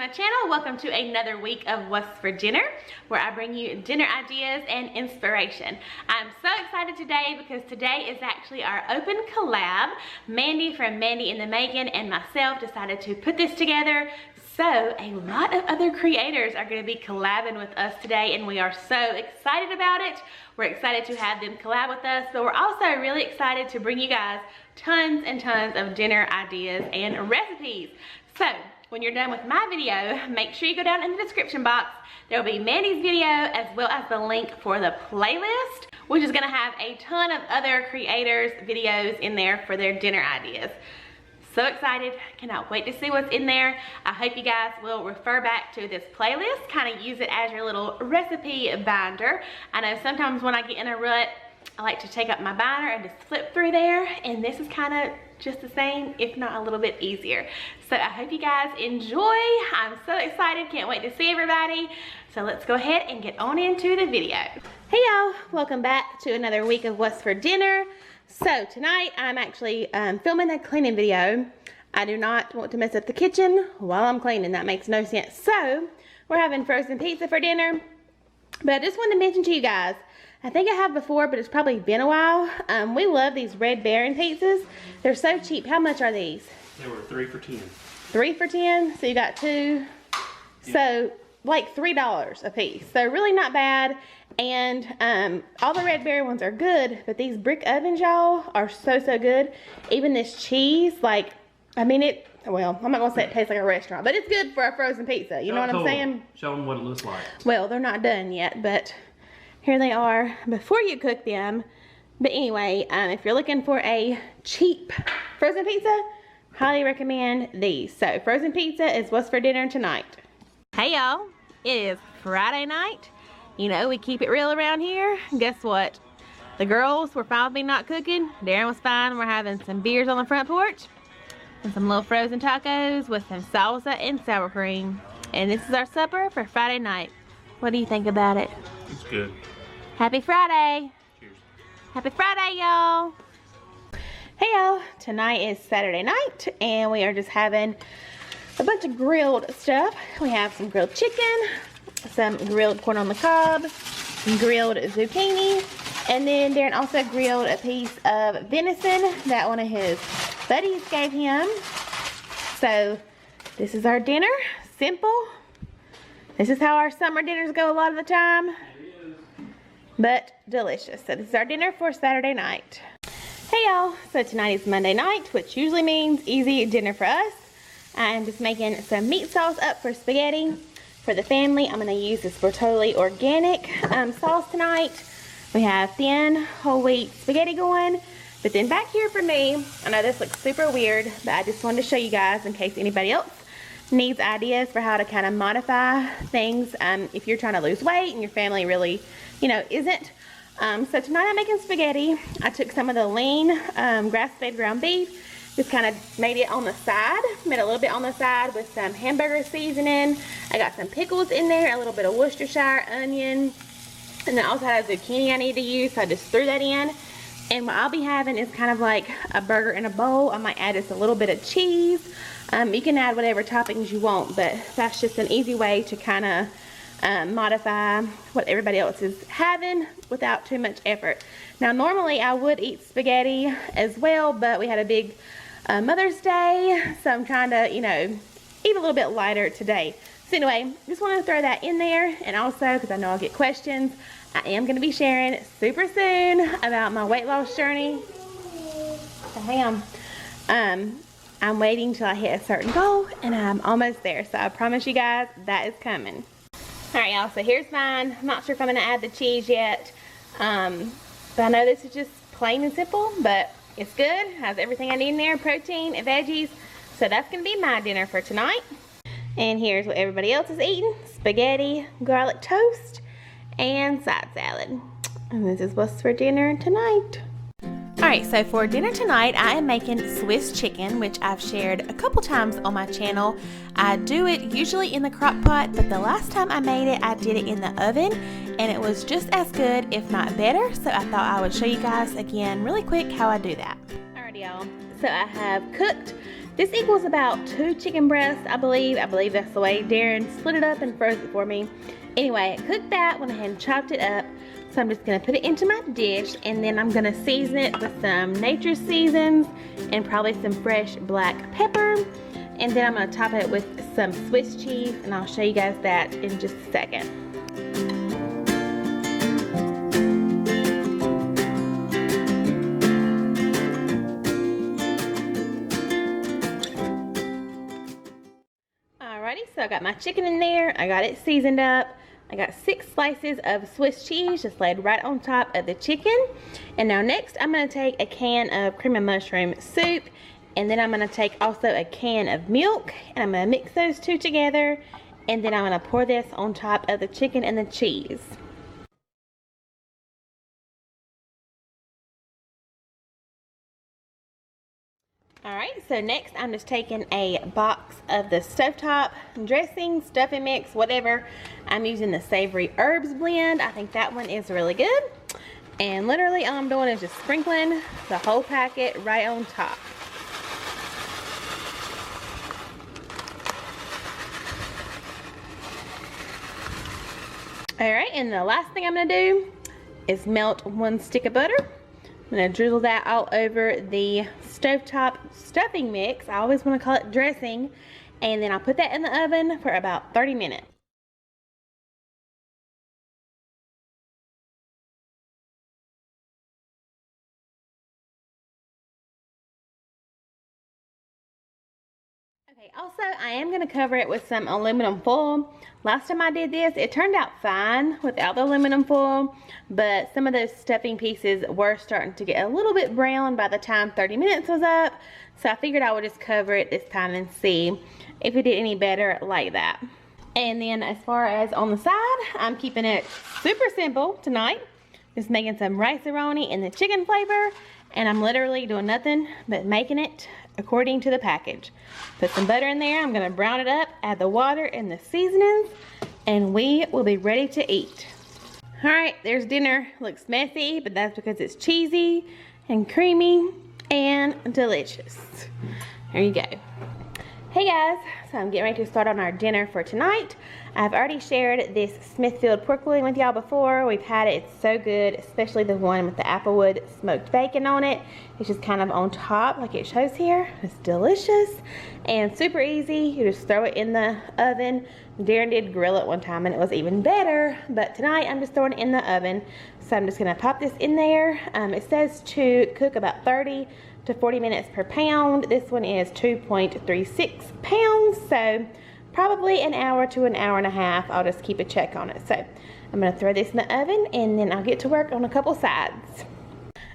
my channel. Welcome to another week of What's for Dinner, where I bring you dinner ideas and inspiration. I'm so excited today because today is actually our open collab. Mandy from Mandy and the Megan and myself decided to put this together. So a lot of other creators are going to be collabing with us today, and we are so excited about it. We're excited to have them collab with us, but we're also really excited to bring you guys tons and tons of dinner ideas and recipes. So when you're done with my video, make sure you go down in the description box. There will be Mandy's video as well as the link for the playlist, which is going to have a ton of other creators' videos in there for their dinner ideas. So excited, cannot wait to see what's in there. I hope you guys will refer back to this playlist, kind of use it as your little recipe binder. I know sometimes when I get in a rut, I like to take up my binder and just flip through there, and this is kind of just the same, if not a little bit easier. So I hope you guys enjoy. I'm so excited, can't wait to see everybody. So let's go ahead and get on into the video. Hey y'all, welcome back to another week of What's for Dinner. So tonight I'm actually filming a cleaning video. I do not want to mess up the kitchen while I'm cleaning. That makes no sense. So we're having frozen pizza for dinner. But I just wanted to mention to you guys, I think I have before, but it's probably been a while. We love these Red Baron pizzas. They're so cheap. How much are these? They were 3 for $10. 3 for $10? So you got two. Yeah. So like $3 a piece. So really not bad. And all the Red Baron ones are good, but these brick ovens, y'all, are so good. Even this cheese, like, I mean, well, I'm not gonna say it tastes like a restaurant, but it's good for a frozen pizza. You know what I'm saying? Show them what it looks like. Well, they're not done yet, but here they are before you cook them. But anyway, if you're looking for a cheap frozen pizza, highly recommend these. So frozen pizza is what's for dinner tonight. Hey y'all, it is Friday night. You know, we keep it real around here. Guess what? The girls were fine with me not cooking. Darren was fine. We're having some beers on the front porch and some little frozen tacos with some salsa and sour cream. And this is our supper for Friday night. What do you think about it? It's good. Happy Friday. Cheers. Happy Friday, y'all. Hey, y'all. Tonight is Saturday night, and we are just having a bunch of grilled stuff. We have some grilled chicken, some grilled corn on the cob, some grilled zucchini, and then Darren also grilled a piece of venison that one of his buddies gave him. So this is our dinner. Simple. This is how our summer dinners go a lot of the time, but delicious. So this is our dinner for Saturday night. Hey y'all, so tonight is Monday night, which usually means easy dinner for us. I'm just making some meat sauce up for spaghetti for the family. I'm going to use this Bertolli organic sauce tonight. We have thin whole wheat spaghetti going, but then back here for me, I know this looks super weird, but I just wanted to show you guys in case anybody else needs ideas for how to kind of modify things if you're trying to lose weight and your family really, you know, isn't. So tonight I'm making spaghetti. I took some of the lean grass-fed ground beef, just kind of made it on the side, made a little bit on the side with some hamburger seasoning. I got some pickles in there, a little bit of Worcestershire onion, and then I also had a zucchini I need to use, so I just threw that in. And what I'll be having is kind of like a burger in a bowl. I might add just a little bit of cheese. You can add whatever toppings you want, but that's just an easy way to kind of modify what everybody else is having without too much effort. Now normally I would eat spaghetti as well, but we had a big Mother's Day, so I'm trying to, you know, eat a little bit lighter today. So anyway, just wanted to throw that in there, and also because I know I'll get questions, I am going to be sharing super soon about my weight loss journey. So hang on. I'm waiting till I hit a certain goal, and I'm almost there, so I promise you guys that is coming. Alright y'all, so here's mine. I'm not sure if I'm going to add the cheese yet, but I know this is just plain and simple, but it's good. Has everything I need in there, protein and veggies. So that's going to be my dinner for tonight. And here's what everybody else is eating. Spaghetti, garlic toast, and side salad. And this is what's for dinner tonight. Alright, so for dinner tonight, I am making Swiss chicken, which I've shared a couple times on my channel. I do it usually in the crock pot, but the last time I made it, I did it in the oven, and it was just as good, if not better. So I thought I would show you guys again really quick how I do that. Alrighty y'all, so I have cooked This equals about 2 chicken breasts, I believe. I believe that's the way Darren split it up and froze it for me. Anyway, I cooked that, went ahead and chopped it up. So I'm just gonna put it into my dish, and then I'm gonna season it with some nature seasons and probably some fresh black pepper. And then I'm gonna top it with some Swiss cheese, and I'll show you guys that in just a second. Alrighty, so I got my chicken in there. I got it seasoned up. I got 6 slices of Swiss cheese just laid right on top of the chicken. And now next I'm going to take a can of cream of mushroom soup, and then I'm going to take also a can of milk, and I'm going to mix those two together, and then I'm going to pour this on top of the chicken and the cheese. Alright, so next I'm just taking a box of the stovetop dressing, stuffing mix, whatever. I'm using the savory herbs blend. I think that one is really good. And literally all I'm doing is just sprinkling the whole packet right on top. Alright, and the last thing I'm going to do is melt 1 stick of butter. I'm going to drizzle that all over the stovetop stuffing mix. I always want to call it dressing. And then I'll put that in the oven for about 30 minutes. Okay, also I am going to cover it with some aluminum foil. Last time I did this, it turned out fine without the aluminum foil, but some of those stuffing pieces were starting to get a little bit brown by the time 30 minutes was up, so I figured I would just cover it this time and see if it did any better like that. And then as far as on the side, I'm keeping it super simple tonight. Just making some rice-a-roni in the chicken flavor, and I'm literally doing nothing but making it according to the package. Put some butter in there, I'm gonna brown it up, add the water and the seasonings, and we will be ready to eat. All right, there's dinner. Looks messy, but that's because it's cheesy and creamy and delicious. There you go. Hey guys, so I'm getting ready to start on our dinner for tonight. I've already shared this Smithfield pork loin with y'all before. We've had it, it's so good, especially the one with the applewood smoked bacon on it. It's just kind of on top like it shows here. It's delicious and super easy. You just throw it in the oven. Darren did grill it one time and it was even better, but tonight I'm just throwing it in the oven. So I'm just gonna pop this in there. It says to cook about 30 to 40 minutes per pound. This one is 2.36 pounds, so probably an hour to an hour and a half. I'll just keep a check on it. So I'm gonna throw this in the oven and then I'll get to work on a couple sides.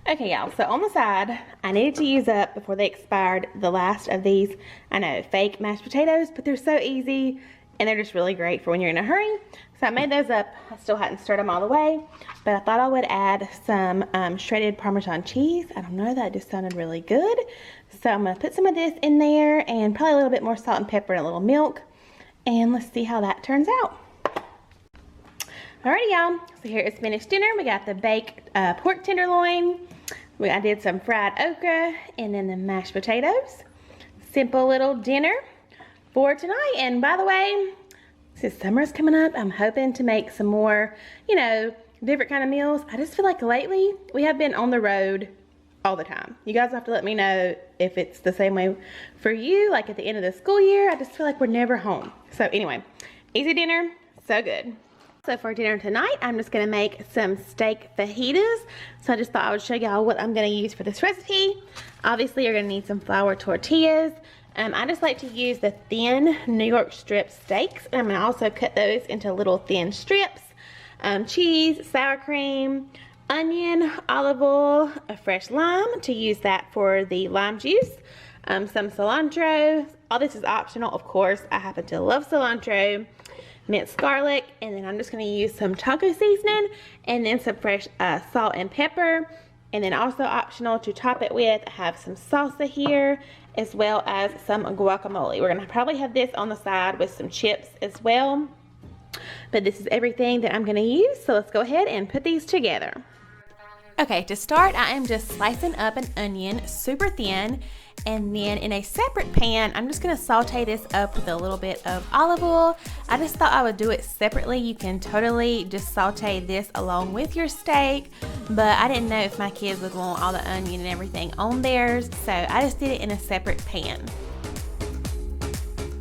Okay y'all, so on the side, I needed to use up before they expired the last of these, I know, fake mashed potatoes, but they're so easy and they're just really great for when you're in a hurry. So I made those up. I still hadn't stirred them all the way, but I thought I would add some shredded Parmesan cheese. I don't know, that just sounded really good. So I'm gonna put some of this in there and probably a little bit more salt and pepper and a little milk. And let's see how that turns out. Alrighty y'all, so here is finished dinner. We got the baked pork tenderloin. I did some fried okra and then the mashed potatoes. Simple little dinner for tonight. And by the way, since summer's coming up, I'm hoping to make some more, you know, different kind of meals. I just feel like lately we have been on the road all the time. You guys have to let me know if it's the same way for you, like at the end of the school year. I just feel like we're never home. So anyway, easy dinner, so good. So for dinner tonight, I'm just gonna make some steak fajitas. So I just thought I would show y'all what I'm gonna use for this recipe. Obviously, you're gonna need some flour tortillas. I just like to use the thin New York strip steaks. And I'm gonna also cut those into little thin strips. Cheese, sour cream, onion, olive oil, a fresh lime to use that for the lime juice, some cilantro. All this is optional, of course. I happen to love cilantro, minced garlic, and then I'm just going to use some taco seasoning and then some fresh salt and pepper. And then also optional to top it with, I have some salsa here as well as some guacamole. We're going to probably have this on the side with some chips as well. But this is everything that I'm going to use, so let's go ahead and put these together. Okay, to start, I am just slicing up an onion super thin, And then in a separate pan, I'm just gonna saute this up with a little bit of olive oil. I just thought I would do it separately. You can totally just saute this along with your steak, but I didn't know if my kids would want all the onion and everything on theirs, so I just did it in a separate pan.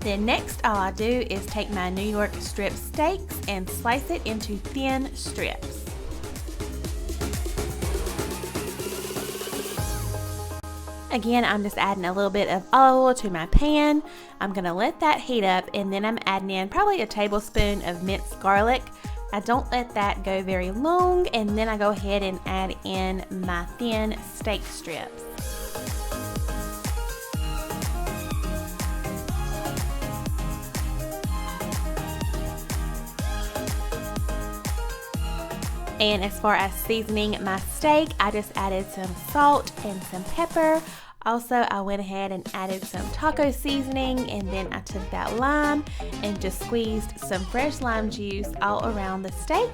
Then next, all I do is take my New York strip steaks and slice it into thin strips. Again, I'm just adding a little bit of olive oil to my pan. I'm gonna let that heat up, and then I'm adding in probably a tablespoon of minced garlic. I don't let that go very long, and then I go ahead and add in my thin steak strips. And as far as seasoning my steak, I just added some salt and some pepper. Also, I went ahead and added some taco seasoning, and then I took that lime and just squeezed some fresh lime juice all around the steak.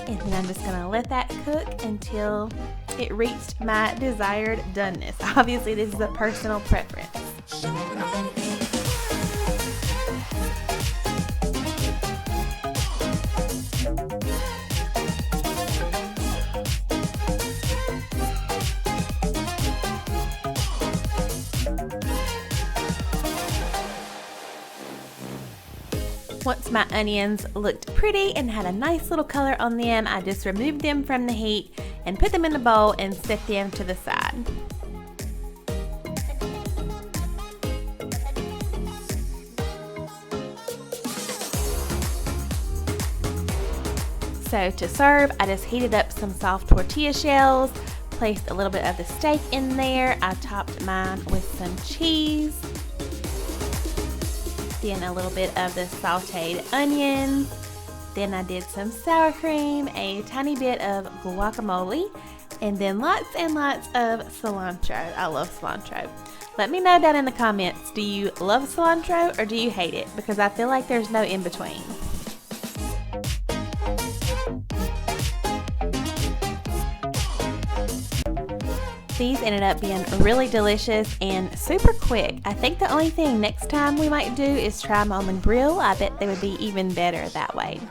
And then I'm just gonna let that cook until it reached my desired doneness. Obviously, this is a personal preference. Once my onions looked pretty and had a nice little color on them, I just removed them from the heat and put them in a bowl and set them to the side. So to serve, I just heated up some soft tortilla shells, placed a little bit of the steak in there. I topped mine with some cheese, then a little bit of the sauteed onions, then I did some sour cream, a tiny bit of guacamole, and then lots and lots of cilantro. I love cilantro. Let me know down in the comments, do you love cilantro or do you hate it? Because I feel like there's no in between. These ended up being really delicious and super quick. I think the only thing next time we might do is try them on the grill. I bet they would be even better that way. So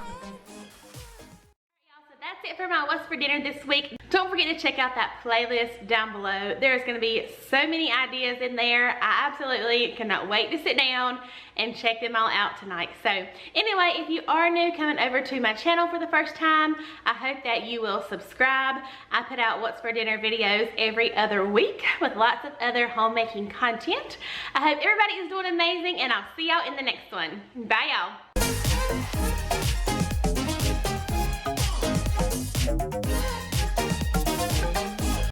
that's it for my What's for Dinner this week. Don't forget to check out that playlist down below. There's going to be so many ideas in there. I absolutely cannot wait to sit down and check them all out tonight. So anyway, if you are new coming over to my channel for the first time, I hope that you will subscribe. I put out What's for Dinner videos every other week with lots of other homemaking content. I hope everybody is doing amazing, and I'll see y'all in the next one. Bye y'all.